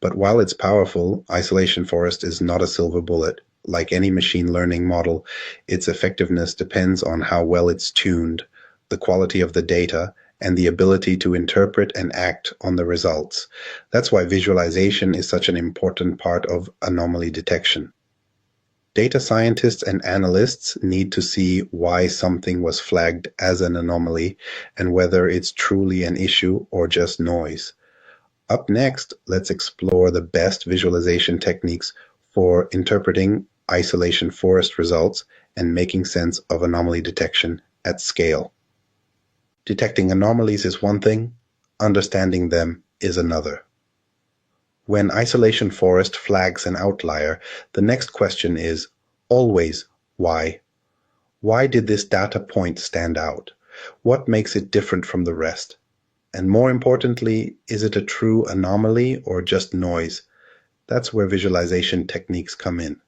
But while it's powerful, isolation forest is not a silver bullet. Like any machine learning model, its effectiveness depends on how well it's tuned, the quality of the data, and the ability to interpret and act on the results. That's why visualization is such an important part of anomaly detection. Data scientists and analysts need to see why something was flagged as an anomaly and whether it's truly an issue or just noise. Up next, let's explore the best visualization techniques for interpreting isolation forest results and making sense of anomaly detection at scale. Detecting anomalies is one thing, understanding them is another. When isolation forest flags an outlier, the next question is always why? Why did this data point stand out? What makes it different from the rest? And more importantly, is it a true anomaly or just noise? That's where visualization techniques come in.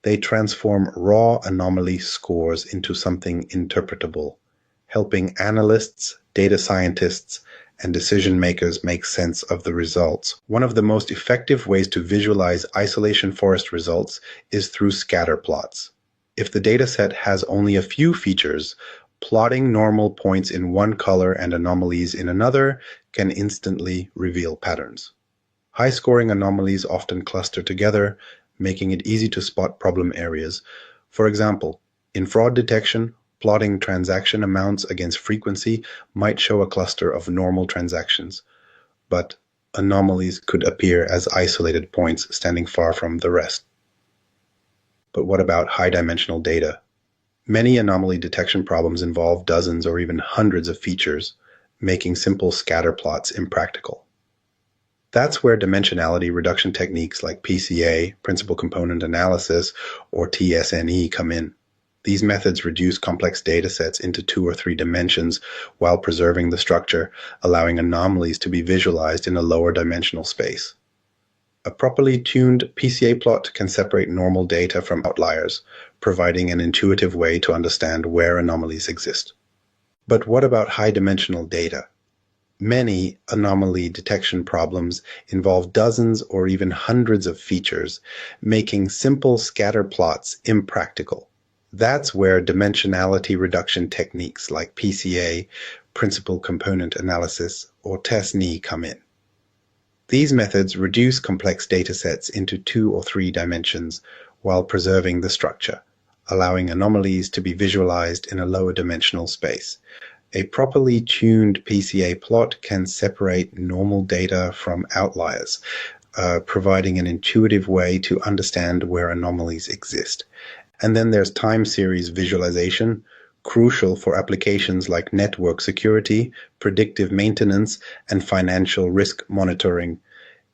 They transform raw anomaly scores into something interpretable, helping analysts, data scientists, and decision makers make sense of the results. One of the most effective ways to visualize isolation forest results is through scatter plots. If the dataset has only a few features, plotting normal points in one color and anomalies in another can instantly reveal patterns. High-scoring anomalies often cluster together, making it easy to spot problem areas. For example, in fraud detection, plotting transaction amounts against frequency might show a cluster of normal transactions, but anomalies could appear as isolated points standing far from the rest. But what about high-dimensional data? Many anomaly detection problems involve dozens or even hundreds of features, making simple scatter plots impractical. That's where dimensionality reduction techniques like PCA, principal component analysis, or t-SNE come in. These methods reduce complex datasets into 2 or 3 dimensions while preserving the structure, allowing anomalies to be visualized in a lower dimensional space. A properly tuned PCA plot can separate normal data from outliers, providing an intuitive way to understand where anomalies exist. But what about high-dimensional data? Many anomaly detection problems involve dozens or even hundreds of features, making simple scatter plots impractical. That's where dimensionality reduction techniques like PCA, principal component analysis, or t-SNE come in. These methods reduce complex datasets into 2 or 3 dimensions while preserving the structure, allowing anomalies to be visualized in a lower dimensional space. A properly tuned PCA plot can separate normal data from outliers, providing an intuitive way to understand where anomalies exist. And then there's time series visualization, crucial for applications like network security, predictive maintenance, and financial risk monitoring.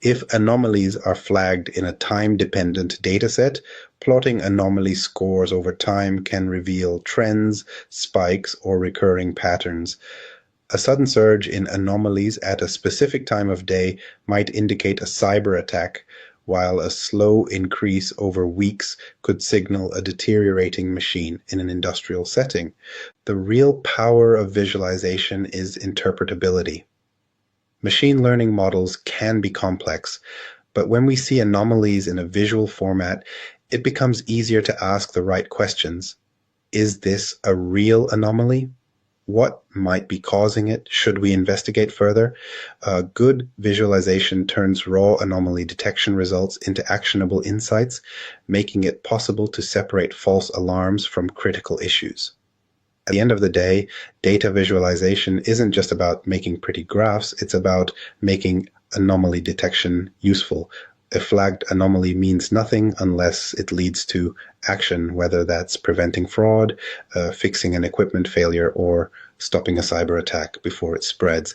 If anomalies are flagged in a time-dependent dataset, plotting anomaly scores over time can reveal trends, spikes, or recurring patterns. A sudden surge in anomalies at a specific time of day might indicate a cyber attack, while a slow increase over weeks could signal a deteriorating machine in an industrial setting. The real power of visualization is interpretability. Machine learning models can be complex, but when we see anomalies in a visual format, it becomes easier to ask the right questions. Is this a real anomaly? What might be causing it? Should we investigate further? Good visualization turns raw anomaly detection results into actionable insights, making it possible to separate false alarms from critical issues. At the end of the day, data visualization isn't just about making pretty graphs, it's about making anomaly detection useful. A flagged anomaly means nothing unless it leads to action, whether that's preventing fraud, fixing an equipment failure, or stopping a cyber attack before it spreads.